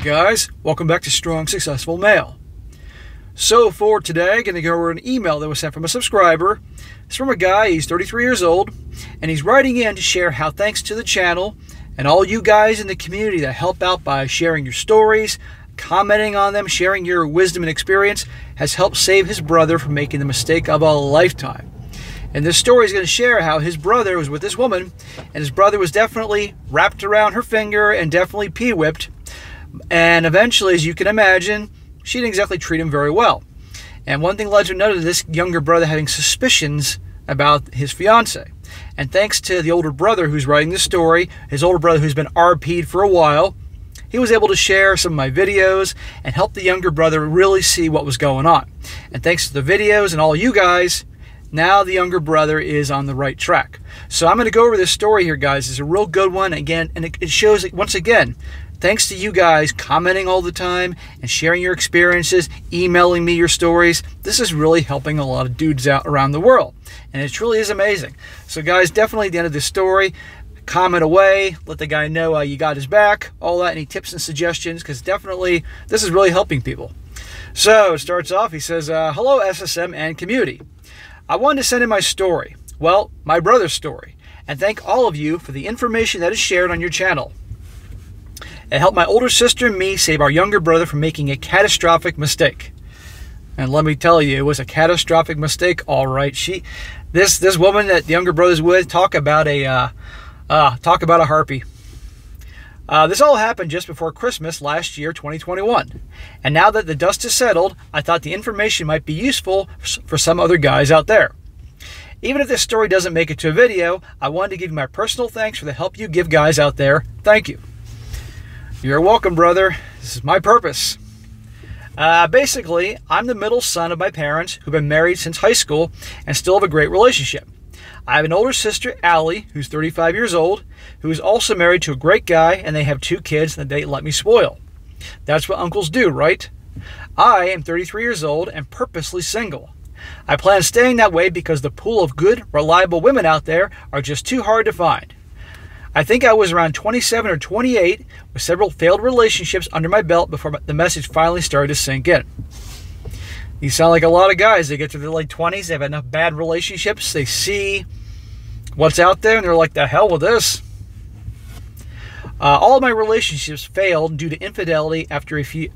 guys, welcome back to Strong Successful Male. So for today, I'm going to go over an email that was sent from a subscriber. It's from a guy, he's 33 years old, and he's writing in to share how thanks to the channel and all you guys in the community that help out by sharing your stories, commenting on them, sharing your wisdom and experience, has helped save his brother from making the mistake of a lifetime. And this story is going to share how his brother was with this woman, and his brother was definitely wrapped around her finger and definitely pee-whipped. And eventually, as you can imagine, she didn't exactly treat him very well. And one thing led to another, this younger brother having suspicions about his fiancée. And thanks to the older brother who's writing this story, his older brother who's been RP'd for a while, he was able to share some of my videos and help the younger brother really see what was going on. And thanks to the videos and all you guys, now the younger brother is on the right track. So I'm going to go over this story here, guys. It's a real good one, again, and it shows, once again, thanks to you guys commenting all the time and sharing your experiences, emailing me your stories. This is really helping a lot of dudes out around the world. And it truly is amazing. So guys, definitely at the end of this story, comment away, let the guy know you got his back, all that, any tips and suggestions, because definitely this is really helping people. So it starts off, he says, hello SSM and community. I wanted to send in my story, well, my brother's story, and thank all of you for the information that is shared on your channel. It helped my older sister and me save our younger brother from making a catastrophic mistake. And let me tell you, it was a catastrophic mistake, all right. This woman that the younger brother's with, talk about a harpy. This all happened just before Christmas last year, 2021. And now that the dust has settled, I thought the information might be useful for some other guys out there. Even if this story doesn't make it to a video, I wanted to give you my personal thanks for the help you give guys out there. Thank you. You're welcome, brother. This is my purpose. Basically, I'm the middle son of my parents who've been married since high school and still have a great relationship. I have an older sister, Allie, who's 35 years old, who is also married to a great guy, and they have 2 kids that they let me spoil. That's what uncles do, right? I am 33 years old and purposely single. I plan on staying that way because the pool of good, reliable women out there are just too hard to find. I think I was around 27 or 28 with several failed relationships under my belt before the message finally started to sink in. You sound like a lot of guys. They get to their late 20s, they have enough bad relationships, they see what's out there, and they're like, the hell with this. All of my relationships failed due to infidelity after a few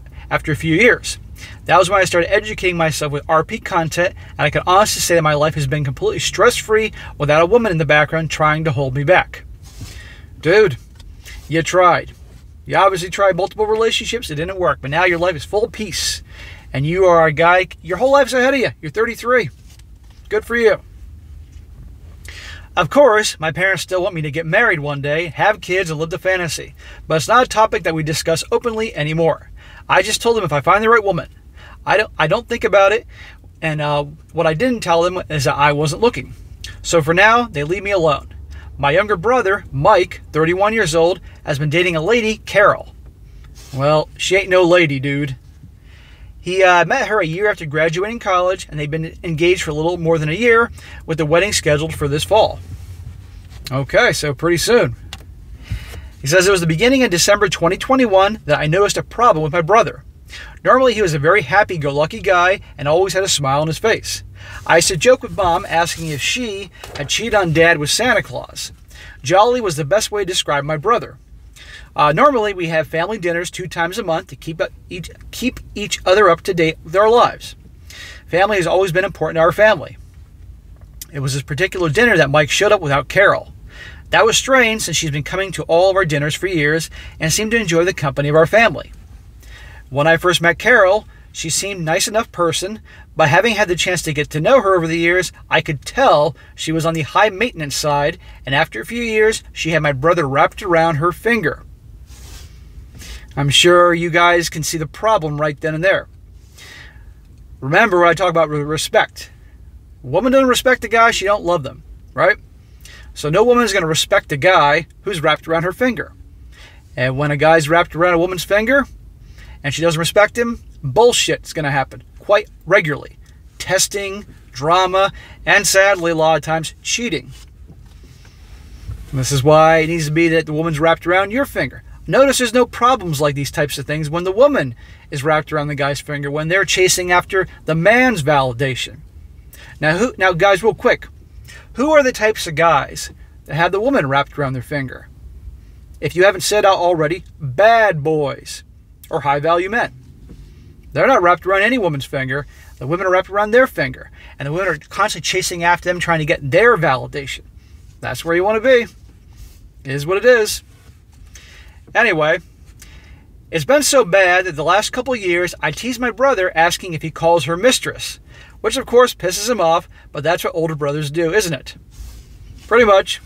years. That was when I started educating myself with RP content, and I can honestly say that my life has been completely stress-free without a woman in the background trying to hold me back. Dude, you tried. You obviously tried multiple relationships. It didn't work. But now your life is full of peace. And you are a guy, your whole life's ahead of you. You're 33. Good for you. Of course, my parents still want me to get married one day, have kids, and live the fantasy. But it's not a topic that we discuss openly anymore. I just told them if I find the right woman. I don't think about it. And what I didn't tell them is that I wasn't looking. So for now, they leave me alone. My younger brother, Mike, 31 years old, has been dating a lady, Carol. Well, she ain't no lady, dude. He met her a year after graduating college, and they've been engaged for a little more than a year, with the wedding scheduled for this fall. Okay, so pretty soon. He says it was the beginning of December 2021 that I noticed a problem with my brother. Normally, he was a very happy-go-lucky guy and always had a smile on his face. I used to joke with Mom, asking if she had cheated on Dad with Santa Claus. Jolly was the best way to describe my brother. Normally, we have family dinners 2 times a month to keep each other up to date with our lives. Family has always been important to our family. It was this particular dinner that Mike showed up without Carol. That was strange since she's been coming to all of our dinners for years and seemed to enjoy the company of our family. When I first met Carol, she seemed a nice enough person, but having had the chance to get to know her over the years, I could tell she was on the high maintenance side, and after a few years, she had my brother wrapped around her finger. I'm sure you guys can see the problem right then and there. Remember when I talk about respect. A woman doesn't respect a guy, she don't love them, right? So no woman is going to respect a guy who's wrapped around her finger. And when a guy's wrapped around a woman's finger, and she doesn't respect him, bullshit's going to happen quite regularly. Testing, drama, and sadly, a lot of times, cheating. And this is why it needs to be that the woman's wrapped around your finger. Notice there's no problems like these types of things when the woman is wrapped around the guy's finger, when they're chasing after the man's validation. Now guys, real quick, who are the types of guys that have the woman wrapped around their finger? If you haven't said out already, bad boys or high-value men. They're not wrapped around any woman's finger. The women are wrapped around their finger. And the women are constantly chasing after them, trying to get their validation. That's where you want to be. It is what it is. Anyway, it's been so bad that the last couple of years I tease my brother asking if he calls her mistress, which of course pisses him off, but that's what older brothers do, isn't it? Pretty much.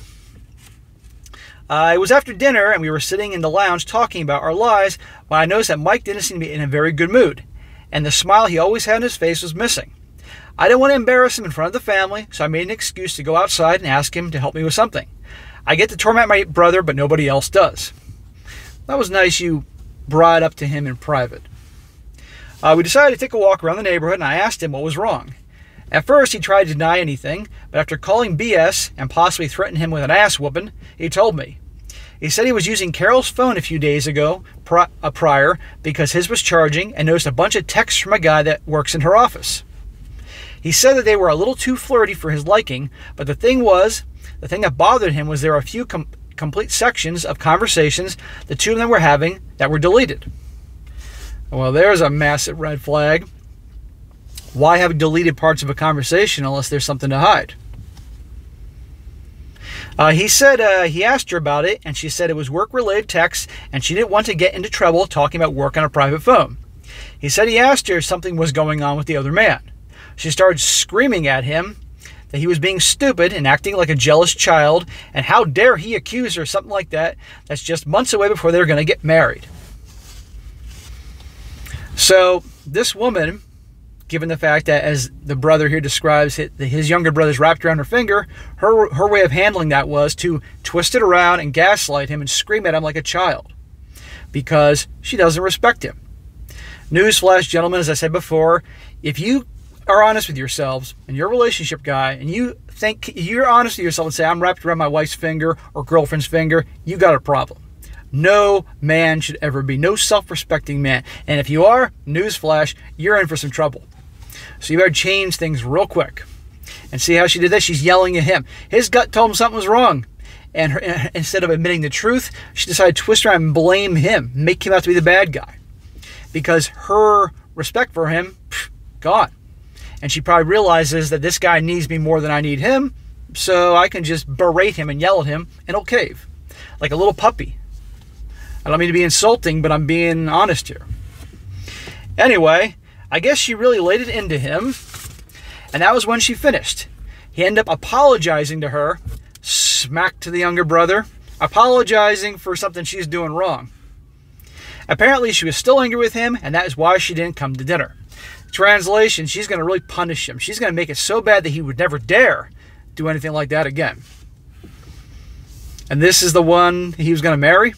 It was after dinner and we were sitting in the lounge talking about our lives when I noticed that Mike didn't seem to be in a very good mood, and the smile he always had on his face was missing. I didn't want to embarrass him in front of the family, so I made an excuse to go outside and ask him to help me with something. I get to torment my brother, but nobody else does. That was nice you brought up to him in private. We decided to take a walk around the neighborhood, and I asked him what was wrong. At first, he tried to deny anything, but after calling BS and possibly threatening him with an ass whooping, he told me. He said he was using Carol's phone a few days ago prior because his was charging and noticed a bunch of texts from a guy that works in her office. He said that they were a little too flirty for his liking, but the thing that bothered him was there were a few complete sections of conversations the two of them were having that were deleted. Well, there's a massive red flag. Why have deleted parts of a conversation unless there's something to hide? He said he asked her about it, and she said it was work-related texts, and she didn't want to get into trouble talking about work on a private phone. He said he asked her if something was going on with the other man. She started screaming at him that he was being stupid and acting like a jealous child, and how dare he accuse her of something like that that's just months away before they're going to get married. So this woman, given the fact that, as the brother here describes, his younger brother's wrapped around her finger, her way of handling that was to twist it around and gaslight him and scream at him like a child because she doesn't respect him. Newsflash, gentlemen, as I said before, if you are honest with yourselves and you're a relationship guy and you think you're honest with yourself and say, I'm wrapped around my wife's finger or girlfriend's finger, you got a problem. No man should ever be. No self-respecting man. And if you are, newsflash, you're in for some trouble. So you better change things real quick. And see how she did that? She's yelling at him. His gut told him something was wrong. And instead of admitting the truth, she decided to twist around and blame him, make him out to be the bad guy. Because her respect for him, gone. And she probably realizes that this guy needs me more than I need him, so I can just berate him and yell at him, and he'll cave. Like a little puppy. I don't mean to be insulting, but I'm being honest here. Anyway, I guess she really laid it into him, and that was when she finished. He ended up apologizing to her, smack to the younger brother, apologizing for something she's doing wrong. Apparently, she was still angry with him, and that is why she didn't come to dinner. Translation, she's going to really punish him. She's going to make it so bad that he would never dare do anything like that again. And this is the one he was going to marry?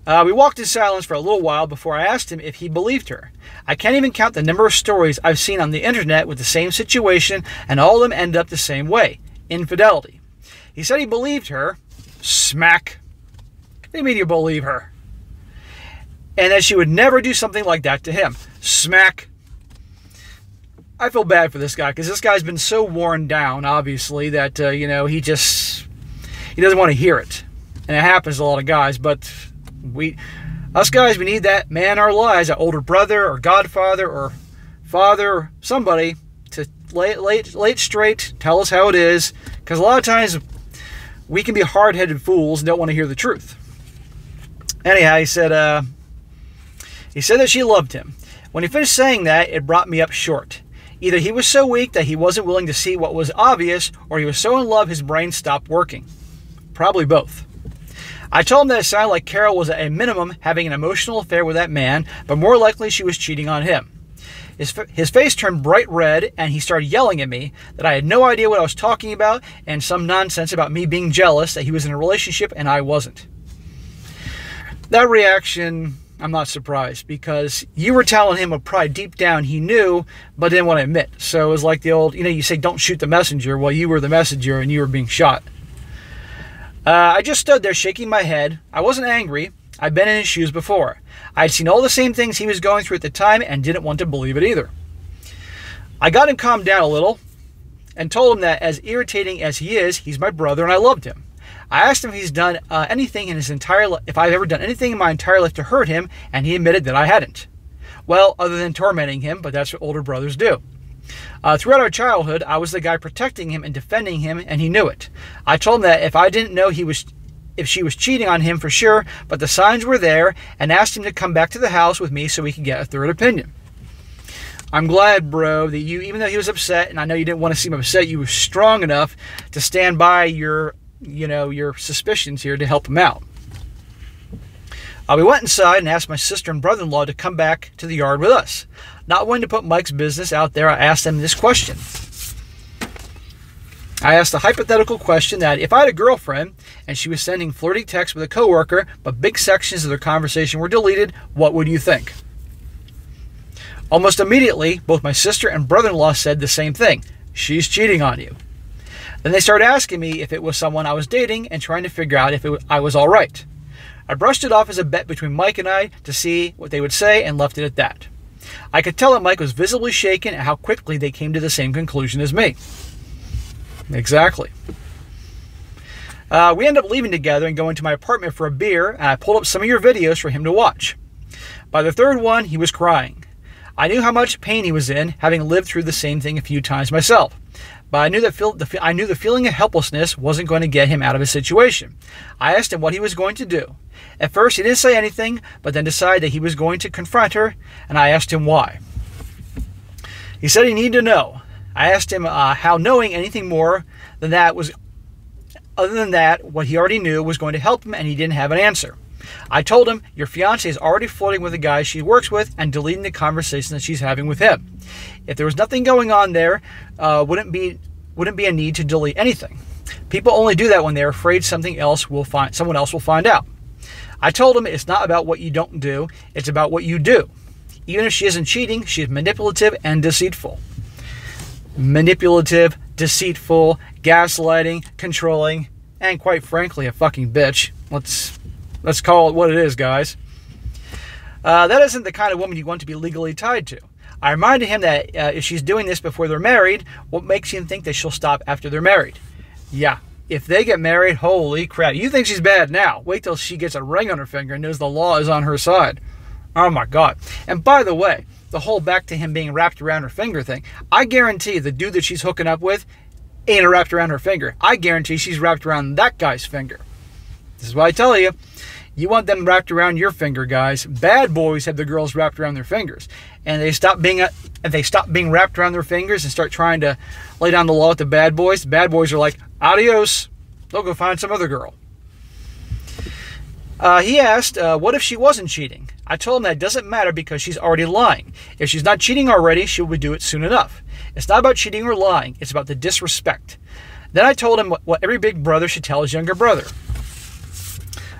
We walked in silence for a little while before I asked him if he believed her. I can't even count the number of stories I've seen on the internet with the same situation, and all of them end up the same way. Infidelity. He said he believed her. Smack. What do you mean you believe her? And that she would never do something like that to him. Smack. I feel bad for this guy, because this guy's been so worn down, obviously, that, he doesn't want to hear it. And it happens to a lot of guys, but us guys, we need that man in our lives, that older brother or godfather or father or somebody to lay it straight, tell us how it is, because a lot of times we can be hard-headed fools and don't want to hear the truth. Anyhow, he said that she loved him. When he finished saying that, it brought me up short. Either he was so weak that he wasn't willing to see what was obvious, or he was so in love his brain stopped working. Probably both. I told him that it sounded like Carol was at a minimum having an emotional affair with that man, but more likely she was cheating on him. His face turned bright red, and he started yelling at me that I had no idea what I was talking about, and some nonsense about me being jealous that he was in a relationship and I wasn't. That reaction, I'm not surprised, because you were telling him what probably deep down he knew, but didn't want to admit. So it was like the old, you say don't shoot the messenger. Well, you were the messenger and you were being shot. I just stood there shaking my head. I wasn't angry. I'd been in his shoes before. I'd seen all the same things he was going through at the time and didn't want to believe it either. I got him calmed down a little and told him that as irritating as he is, he's my brother and I loved him. I asked him if he's done anything in his entire life, if I've ever done anything in my entire life to hurt him, and he admitted that I hadn't. Well, other than tormenting him, but that's what older brothers do. Throughout our childhood, I was the guy protecting him and defending him, and he knew it. I told him that if I didn't know if she was cheating on him for sure, but the signs were there, and asked him to come back to the house with me so we could get a third opinion. I'm glad, bro, that you, even though he was upset, and I know you didn't want to seem upset, you were strong enough to stand by your suspicions here to help him out. We went inside and asked my sister and brother-in-law to come back to the yard with us. Not wanting to put Mike's business out there, I asked them this question. I asked a hypothetical question that if I had a girlfriend and she was sending flirty texts with a coworker, but big sections of their conversation were deleted, what would you think? Almost immediately, both my sister and brother-in-law said the same thing. She's cheating on you. Then they started asking me if it was someone I was dating and trying to figure out if I was all right. I brushed it off as a bet between Mike and I to see what they would say and left it at that. I could tell that Mike was visibly shaken at how quickly they came to the same conclusion as me. Exactly. We ended up leaving together and going to my apartment for a beer, and I pulled up some of your videos for him to watch. By the third one, he was crying. I knew how much pain he was in, having lived through the same thing a few times myself. But I knew the feeling of helplessness wasn't going to get him out of his situation. I asked him what he was going to do. At first, he didn't say anything, but then decided that he was going to confront her, and I asked him why. He said he needed to know. I asked him how knowing anything more than that was, other than that, what he already knew was going to help him, and he didn't have an answer. I told him, your fiancée is already flirting with the guy she works with and deleting the conversation that she's having with him. If there was nothing going on there, wouldn't be a need to delete anything. People only do that when they're afraid someone else will find out. I told him it's not about what you don't do, it's about what you do. Even if she isn't cheating, she is manipulative and deceitful. Manipulative, deceitful, gaslighting, controlling, and quite frankly, a fucking bitch. Let's call it what it is, guys. That isn't the kind of woman you want to be legally tied to. I reminded him that if she's doing this before they're married, what makes him think that she'll stop after they're married? Yeah, if they get married, holy crap. You think she's bad now. Wait till she gets a ring on her finger and knows the law is on her side. Oh my God. And by the way, the whole back to him being wrapped around her finger thing, I guarantee the dude that she's hooking up with ain't wrapped around her finger. I guarantee she's wrapped around that guy's finger. This is what I tell you. You want them wrapped around your finger, guys. Bad boys have the girls wrapped around their fingers. And they stop being wrapped around their fingers and start trying to lay down the law with the bad boys are like, adios. They'll go find some other girl. He asked, what if she wasn't cheating? I told him that it doesn't matter because she's already lying. If she's not cheating already, she will do it soon enough. It's not about cheating or lying. It's about the disrespect. Then I told him what every big brother should tell his younger brother.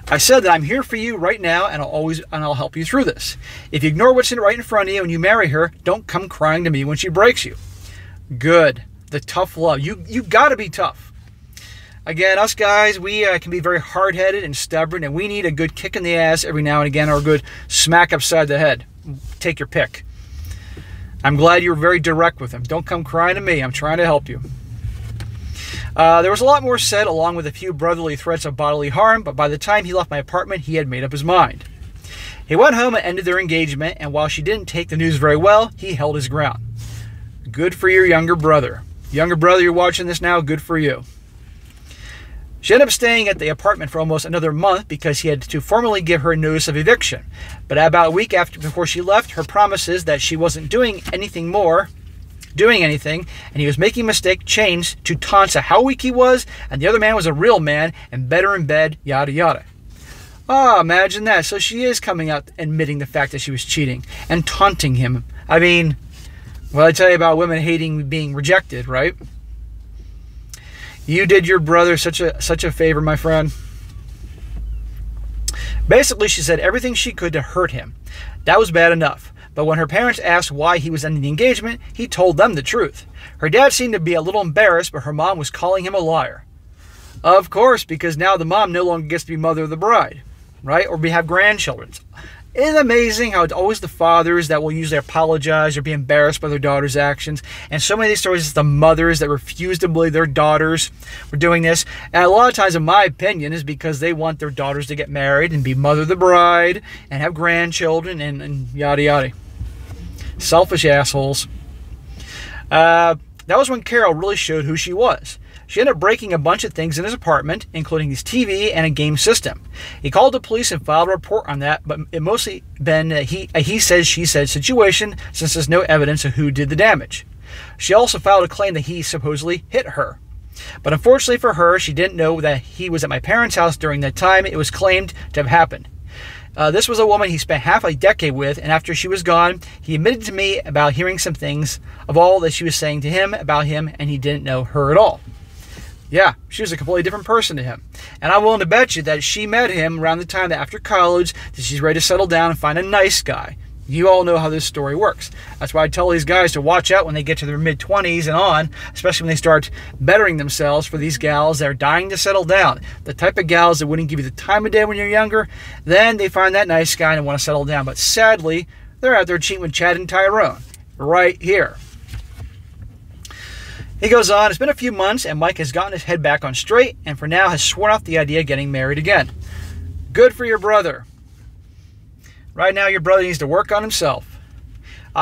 I said that I'm here for you right now, and I'll help you through this. If you ignore what's right in front of you and you marry her, don't come crying to me when she breaks you. Good. The tough love. You got to be tough. Again, us guys, we can be very hard-headed and stubborn, and we need a good kick in the ass every now and again, or a good smack upside the head. Take your pick. I'm glad you were very direct with him. Don't come crying to me. I'm trying to help you. There was a lot more said, along with a few brotherly threats of bodily harm, but by the time he left my apartment, he had made up his mind. He went home and ended their engagement, and while she didn't take the news very well, he held his ground. Good for your younger brother. Younger brother, you're watching this now, good for you. She ended up staying at the apartment for almost another month because he had to formally give her a notice of eviction. But about a week before she left, her promises that she wasn't doing anything, and he was making a mistake, changed to taunts of how weak he was, and the other man was a real man, and better in bed, yada yada. Ah, imagine that. So she is coming out admitting the fact that she was cheating, and taunting him. I mean, well, I tell you about women hating being rejected, right? You did your brother such a favor, my friend. Basically, she said everything she could to hurt him. That was bad enough. But when her parents asked why he was ending the engagement, he told them the truth. Her dad seemed to be a little embarrassed, but her mom was calling him a liar. Of course, because now the mom no longer gets to be mother of the bride. right? Or we have grandchildren. Isn't it amazing how it's always the fathers that will usually apologize or be embarrassed by their daughter's actions? And so many of these stories, it's the mothers that refuse to believe their daughters were doing this. And a lot of times, in my opinion, is because they want their daughters to get married and be mother of the bride and have grandchildren and yada yada. Selfish assholes. That was when Carol really showed who she was. She ended up breaking a bunch of things in his apartment, including his TV and a game system. He called the police and filed a report on that, but it mostly been a he said, she said situation, since there's no evidence of who did the damage. She also filed a claim that he supposedly hit her. But unfortunately for her, she didn't know that he was at my parents' house during that time it was claimed to have happened. This was a woman he spent half a decade with, and after she was gone, he admitted to me about hearing some things of all that she was saying to him about him, and he didn't know her at all. Yeah, she was a completely different person to him. And I'm willing to bet you that she met him around the time that after college that she's ready to settle down and find a nice guy. You all know how this story works. That's why I tell these guys to watch out when they get to their mid-20s and on, especially when they start bettering themselves for these gals that are dying to settle down. The type of gals that wouldn't give you the time of day when you're younger, then they find that nice guy and want to settle down. But sadly, they're out there cheating with Chad and Tyrone. Right here. He goes on, it's been a few months and Mike has gotten his head back on straight and for now has sworn off the idea of getting married again. Good for your brother. Right now your brother needs to work on himself.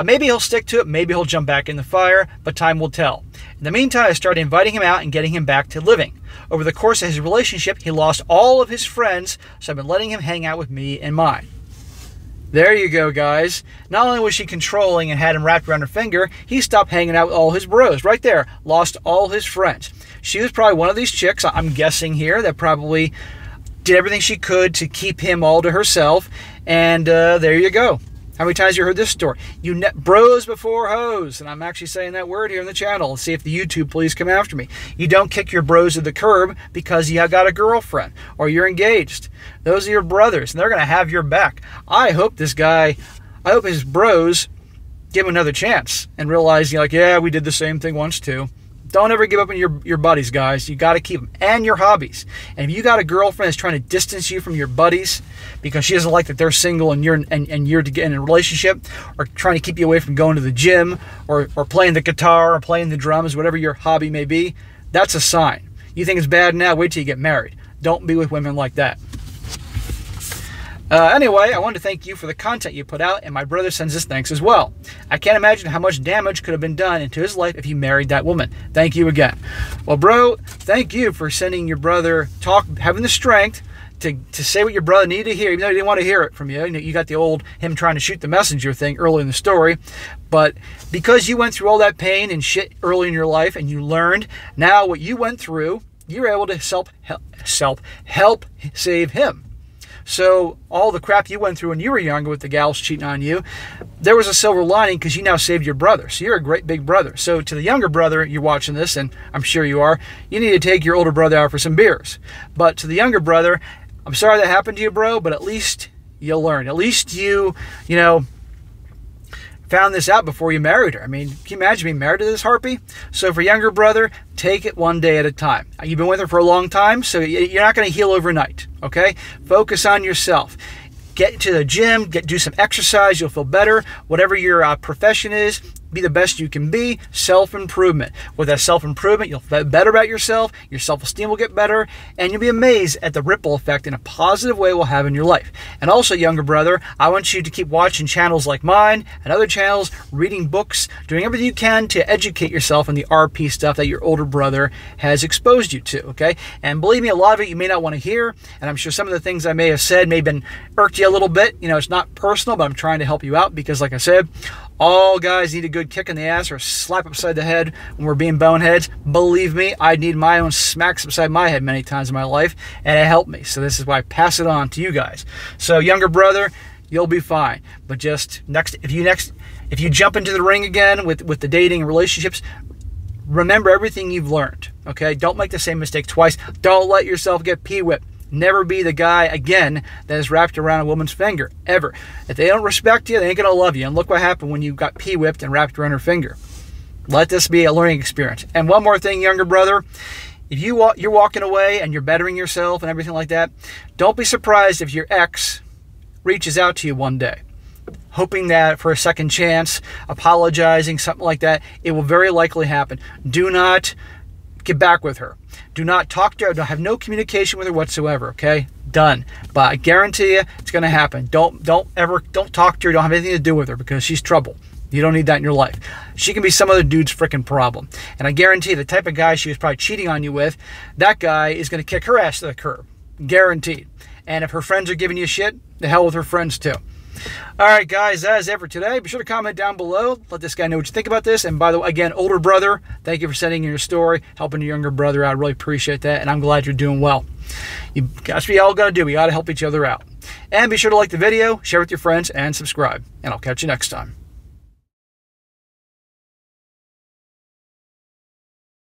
Maybe he'll stick to it, maybe he'll jump back in the fire, but time will tell. In the meantime, I started inviting him out and getting him back to living. Over the course of his relationship, he lost all of his friends, so I've been letting him hang out with me and mine. There you go, guys. Not only was she controlling and had him wrapped around her finger, he stopped hanging out with all his bros. Right there, lost all his friends. She was probably one of these chicks, I'm guessing here, that probably did everything she could to keep him all to herself. And there you go. How many times have you heard this story? You net bros before hoes. And I'm actually saying that word here in the channel. Let's see if the YouTube please come after me. You don't kick your bros to the curb because you got a girlfriend or you're engaged. Those are your brothers and they're going to have your back. I hope this guy, I hope his bros give him another chance and realize, you're like, yeah, we did the same thing once too. Don't ever give up on your buddies, guys. You got to keep them. And your hobbies. And if you got a girlfriend that's trying to distance you from your buddies because she doesn't like that they're single and you're to get in a relationship, or trying to keep you away from going to the gym or playing the guitar or playing the drums, whatever your hobby may be, that's a sign. You think it's bad now? Wait till you get married. Don't be with women like that. Anyway, I wanted to thank you for the content you put out, and my brother sends his thanks as well. I can't imagine how much damage could have been done into his life if he married that woman. Thank you again. Well, bro, thank you for sending your brother having the strength to say what your brother needed to hear, even though he didn't want to hear it from you. You got the old him trying to shoot the messenger thing early in the story. But because you went through all that pain and shit early in your life and you learned, now what you went through, you're able to help save him. So all the crap you went through when you were younger with the gals cheating on you, there was a silver lining because you now saved your brother. So you're a great big brother. So to the younger brother, you're watching this, and I'm sure you are, you need to take your older brother out for some beers. But to the younger brother, I'm sorry that happened to you, bro, but at least you'll learn. At least you found this out before you married her. I mean, can you imagine being married to this harpy? So for younger brother, take it one day at a time. You've been with her for a long time, so you're not going to heal overnight, okay? Focus on yourself. Get to the gym, do some exercise, you'll feel better. Whatever your profession is, be the best you can be. Self-improvement. With that self-improvement, you'll feel better about yourself, your self-esteem will get better, and you'll be amazed at the ripple effect in a positive way will have in your life. And also, younger brother, I want you to keep watching channels like mine and other channels, reading books, doing everything you can to educate yourself in the RP stuff that your older brother has exposed you to, okay? And believe me, a lot of it you may not want to hear, and I'm sure some of the things I may have said may have been irked you a little bit. It's not personal, but I'm trying to help you out because, like I said, all guys need a good kick in the ass or a slap upside the head when we're being boneheads. Believe me, I need my own smacks upside my head many times in my life, and it helped me. So this is why I pass it on to you guys. So younger brother, you'll be fine. But just if you jump into the ring again with the dating and relationships, remember everything you've learned. Okay? Don't make the same mistake twice. Don't let yourself get pee-whipped. Never be the guy, again, that is wrapped around a woman's finger, ever. If they don't respect you, they ain't going to love you. And look what happened when you got pee-whipped and wrapped around her finger. Let this be a learning experience. And one more thing, younger brother, if you're walking away and you're bettering yourself and everything like that, don't be surprised if your ex reaches out to you one day, hoping that for a second chance, apologizing, something like that. It will very likely happen. Do not get back with her. Do not talk to her. Don't have no communication with her whatsoever. Okay, done. But I guarantee you, it's going to happen. Don't talk to her. Don't have anything to do with her, because she's trouble. You don't need that in your life. She can be some other dude's freaking problem. And I guarantee the type of guy she was probably cheating on you with, that guy is going to kick her ass to the curb. Guaranteed. And if her friends are giving you shit, the hell with her friends too. All right, guys, that is it for today. Be sure to comment down below. Let this guy know what you think about this. And by the way, again, older brother, thank you for sending in your story, helping your younger brother out. I really appreciate that, and I'm glad you're doing well. That's what we all got to do. We got to help each other out. And be sure to like the video, share with your friends, and subscribe. And I'll catch you next time.